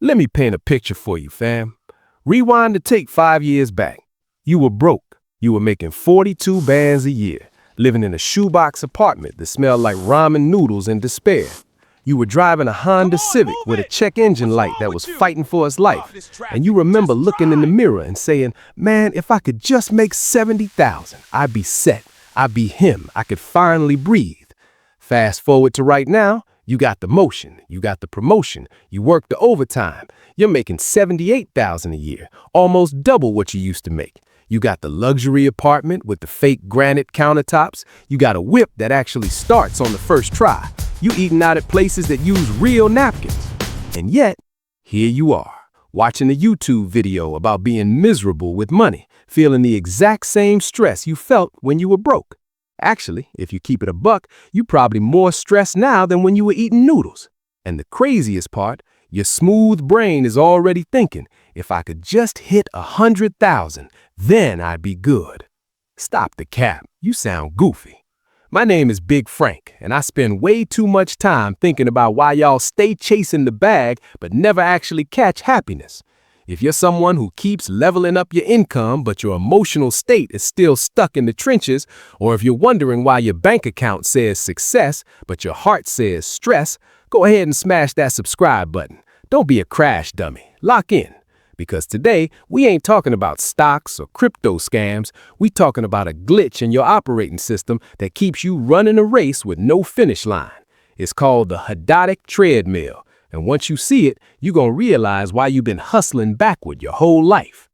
Let me paint a picture for you, fam. Rewind the tape 5 years back. You were broke. You were making 42 bands a year, living in a shoebox apartment that smelled like ramen noodles and despair. You were driving a Honda Civic with a check engine light that was fighting for its life. And you remember looking in the mirror and saying, man, if I could just make 70,000, I'd be set. I'd be him. I could finally breathe. Fast forward to right now, you got the motion, you got the promotion, you work the overtime. You're making 78,000 a year, almost double what you used to make. You got the luxury apartment with the fake granite countertops. You got a whip that actually starts on the first try. You eating out at places that use real napkins. And yet, here you are, watching a YouTube video about being miserable with money, feeling the exact same stress you felt when you were broke. Actually, if you keep it a buck, you're probably more stressed now than when you were eating noodles. And the craziest part, your smooth brain is already thinking, if I could just hit 100,000, then I'd be good. Stop the cap. You sound goofy. My name is Big Frank, and I spend way too much time thinking about why y'all stay chasing the bag but never actually catch happiness. If you're someone who keeps leveling up your income but your emotional state is still stuck in the trenches, or if you're wondering why your bank account says success but your heart says stress, go ahead and smash that subscribe button. Don't be a crash dummy. Lock in. Because today, we ain't talking about stocks or crypto scams. We talking about a glitch in your operating system that keeps you running a race with no finish line. It's called the Hedonic Treadmill. And once you see it, you're going to realize why you've been hustling backward your whole life.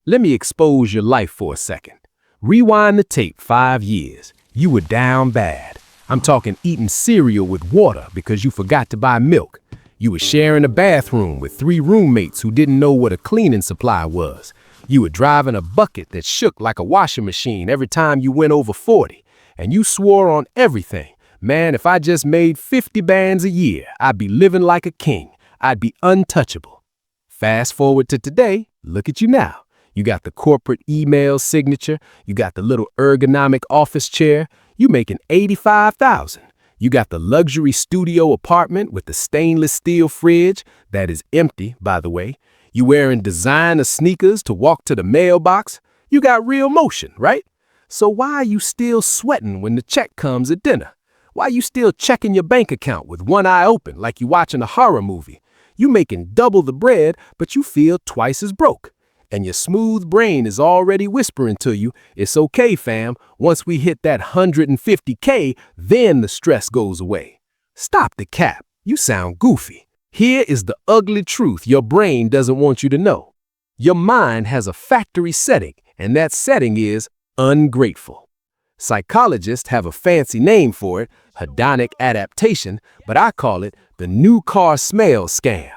Let me expose your life for a second. Rewind the tape 5 years. You were down bad. I'm talking eating cereal with water because you forgot to buy milk. You were sharing a bathroom with 3 roommates who didn't know what a cleaning supply was. You were driving a bucket that shook like a washing machine every time you went over 40. And you swore on everything. Man, if I just made 50 bands a year, I'd be living like a king. I'd be untouchable. Fast forward to today, look at you now. You got the corporate email signature. You got the little ergonomic office chair. You making 85,000. You got the luxury studio apartment with the stainless steel fridge that is empty, by the way. You wearing designer sneakers to walk to the mailbox. You got real motion, right? So why are you still sweating when the check comes at dinner? Why you still checking your bank account with one eye open like you watching a horror movie? You making double the bread, but you feel twice as broke. And your smooth brain is already whispering to you, it's okay, fam. Once we hit that 150K, then the stress goes away. Stop the cap. You sound goofy. Here is the ugly truth your brain doesn't want you to know. Your mind has a factory setting, and that setting is ungrateful. Psychologists have a fancy name for it, hedonic adaptation, but I call it the new car smell scam.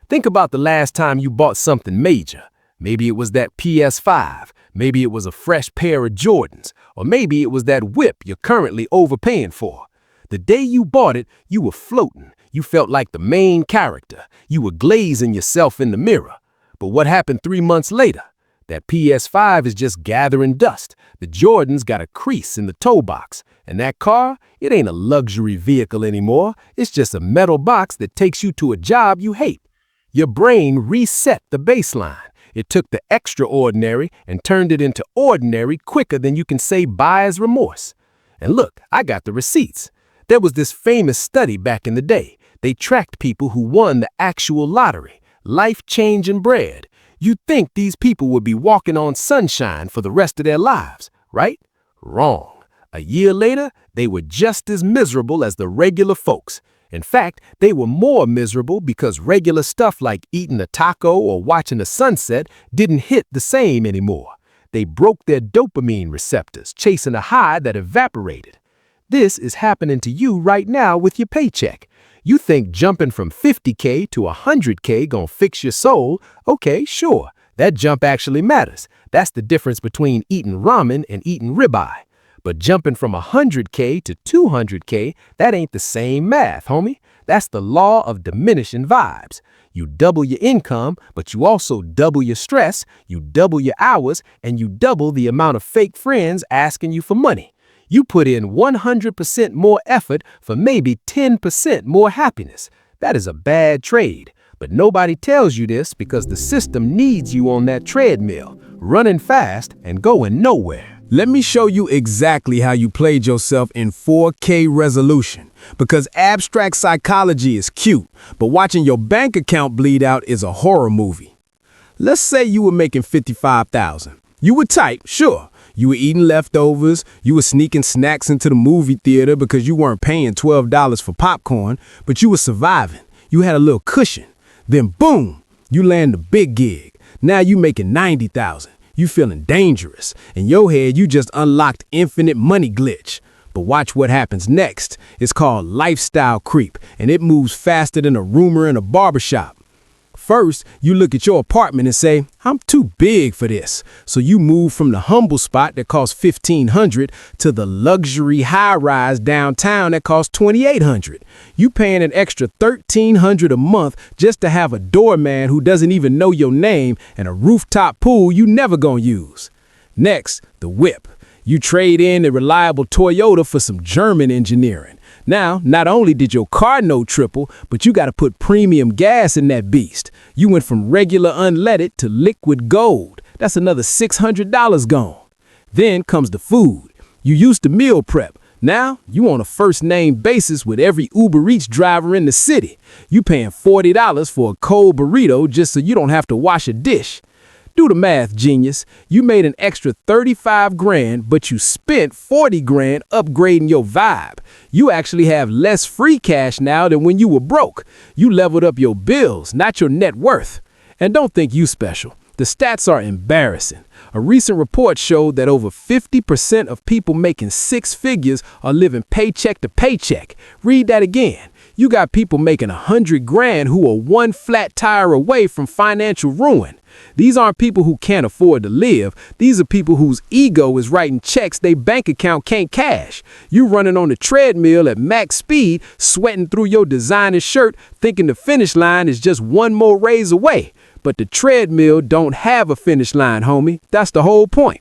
Think about the last time you bought something major. Maybe it was that PS5, maybe it was a fresh pair of Jordans, or maybe it was that whip you're currently overpaying for. The day you bought it, you were floating. You felt like the main character. You were glazing yourself in the mirror. But what happened 3 months later? That PS5 is just gathering dust. The Jordans got a crease in the toe box. And that car, it ain't a luxury vehicle anymore. It's just a metal box that takes you to a job you hate. Your brain reset the baseline. It took the extraordinary and turned it into ordinary quicker than you can say buyer's remorse. And look, I got the receipts. There was this famous study back in the day. They tracked people who won the actual lottery, life-changing bread. You'd think these people would be walking on sunshine for the rest of their lives, right? Wrong. A year later, they were just as miserable as the regular folks. In fact, they were more miserable because regular stuff like eating a taco or watching the sunset didn't hit the same anymore. They broke their dopamine receptors, chasing a high that evaporated. This is happening to you right now with your paycheck. You think jumping from 50K to 100K gonna fix your soul? Okay, sure. That jump actually matters. That's the difference between eating ramen and eating ribeye. But jumping from 100K to 200K, that ain't the same math, homie. That's the law of diminishing vibes. You double your income, but you also double your stress, you double your hours, and you double the amount of fake friends asking you for money. You put in 100% more effort for maybe 10% more happiness. That is a bad trade. But nobody tells you this because the system needs you on that treadmill, running fast and going nowhere. Let me show you exactly how you played yourself in 4K resolution. Because abstract psychology is cute, but watching your bank account bleed out is a horror movie. Let's say you were making $55,000. You were tight, sure. You were eating leftovers, you were sneaking snacks into the movie theater because you weren't paying $12 for popcorn, but you were surviving. You had a little cushion. Then boom, you land the big gig. Now you making $90,000. You feeling dangerous. In your head, you just unlocked infinite money glitch. But watch what happens next. It's called lifestyle creep, and it moves faster than a rumor in a barbershop. First, you look at your apartment and say, I'm too big for this. So you move from the humble spot that costs $1,500 to the luxury high-rise downtown that costs $2,800. You paying an extra $1,300 a month just to have a doorman who doesn't even know your name and a rooftop pool you never gonna use. Next, the whip. You trade in a reliable Toyota for some German engineering. Now, not only did your car note triple, but you got to put premium gas in that beast. You went from regular unleaded to liquid gold. That's another $600 gone. Then comes the food. You used to meal prep. Now, you on a first-name basis with every Uber Eats driver in the city. You paying $40 for a cold burrito just so you don't have to wash a dish. Do the math, genius. You made an extra 35 grand, but you spent 40 grand upgrading your vibe. You actually have less free cash now than when you were broke. You leveled up your bills, not your net worth. And don't think you special. The stats are embarrassing. A recent report showed that over 50% of people making six figures are living paycheck to paycheck. Read that again. You got people making 100 grand who are one flat tire away from financial ruin. These aren't people who can't afford to live. These are people whose ego is writing checks their bank account can't cash. You running on the treadmill at max speed, sweating through your designer shirt, thinking the finish line is just one more raise away. But the treadmill don't have a finish line, homie. That's the whole point.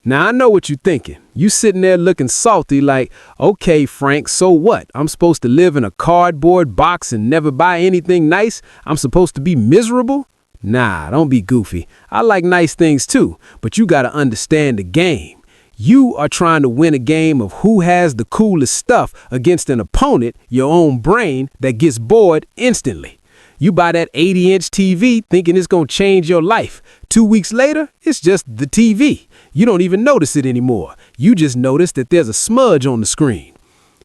Now, I know what you're thinking. You sitting there looking salty like, okay, Frank, so what? I'm supposed to live in a cardboard box and never buy anything nice? I'm supposed to be miserable? Nah, don't be goofy. I like nice things too, but you gotta understand the game. You are trying to win a game of who has the coolest stuff against an opponent, your own brain, that gets bored instantly. You buy that 80-inch TV thinking it's gonna change your life. 2 weeks later, it's just the TV. You don't even notice it anymore. You just notice that there's a smudge on the screen.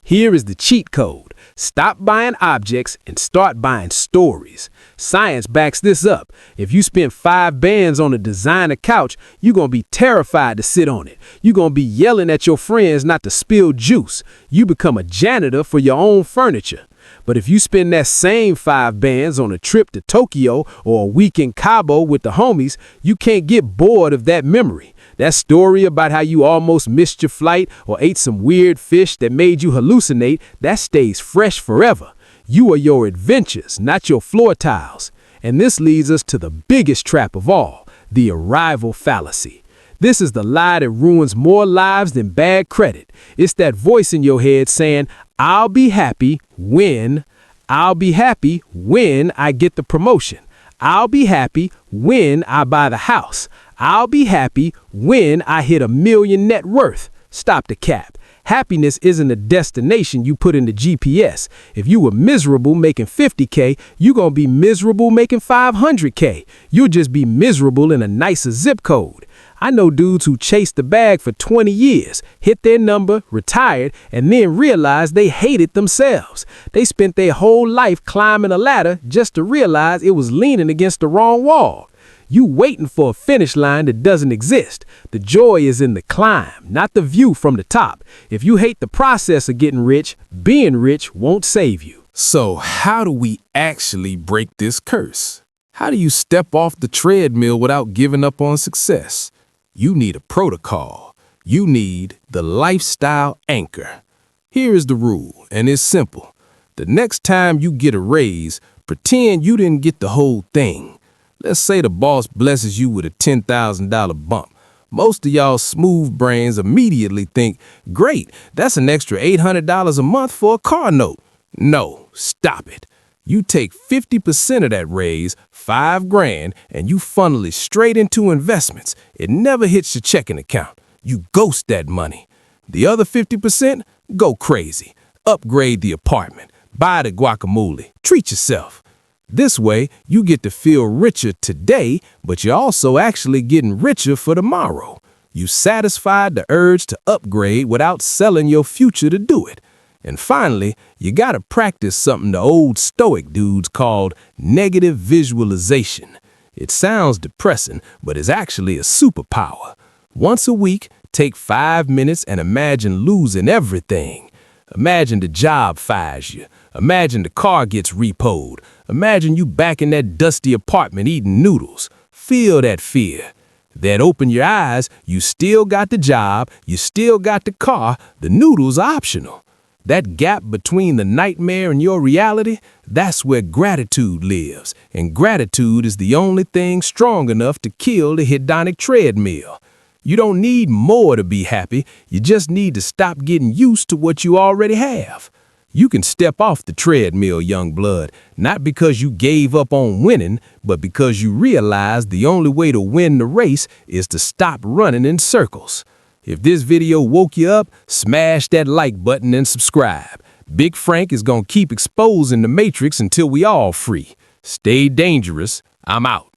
Here is the cheat code. Stop buying objects and start buying stories. Science backs this up. If you spend 5 bands on a designer couch, you're going to be terrified to sit on it. You're going to be yelling at your friends not to spill juice. You become a janitor for your own furniture. But if you spend that same 5 bands on a trip to Tokyo or a week in Cabo with the homies, you can't get bored of that memory. That story about how you almost missed your flight or ate some weird fish that made you hallucinate, that stays fresh forever. You are your adventures, not your floor tiles. And this leads us to the biggest trap of all, the arrival fallacy. This is the lie that ruins more lives than bad credit. It's that voice in your head saying, I'll be happy when I get the promotion. I'll be happy when I buy the house. I'll be happy when I hit $1 million net worth. Stop the cap. Happiness isn't a destination you put in the GPS. If you were miserable making $50K, you're going to be miserable making $500K. You'll just be miserable in a nicer zip code. I know dudes who chased the bag for 20 years, hit their number, retired, and then realized they hated themselves. They spent their whole life climbing a ladder just to realize it was leaning against the wrong wall. You waiting for a finish line that doesn't exist. The joy is in the climb, not the view from the top. If you hate the process of getting rich, being rich won't save you. So how do we actually break this curse? How do you step off the treadmill without giving up on success? You need a protocol. You need the lifestyle anchor. Here is the rule, and it's simple. The next time you get a raise, pretend you didn't get the whole thing. Let's say the boss blesses you with a $10,000 bump. Most of y'all smooth brains immediately think, great, that's an extra $800 a month for a car note. No, stop it. You take 50% of that raise, $5,000, and you funnel it straight into investments. It never hits your checking account. You ghost that money. The other 50%, go crazy. Upgrade the apartment. Buy the guacamole. Treat yourself. This way, you get to feel richer today, but you're also actually getting richer for tomorrow. You satisfied the urge to upgrade without selling your future to do it. And finally, you gotta practice something the old Stoic dudes called negative visualization. It sounds depressing, but it's actually a superpower. Once a week, take 5 minutes and imagine losing everything. Imagine the job fires you. Imagine the car gets repoed. Imagine you back in that dusty apartment eating noodles. Feel that fear. Then open your eyes, you still got the job, you still got the car, the noodles are optional. That gap between the nightmare and your reality, that's where gratitude lives. And gratitude is the only thing strong enough to kill the hedonic treadmill. You don't need more to be happy, you just need to stop getting used to what you already have. You can step off the treadmill, young blood, not because you gave up on winning, but because you realized the only way to win the race is to stop running in circles. If this video woke you up, smash that like button and subscribe. Big Frank is gonna keep exposing the matrix until we all free. Stay dangerous. I'm out.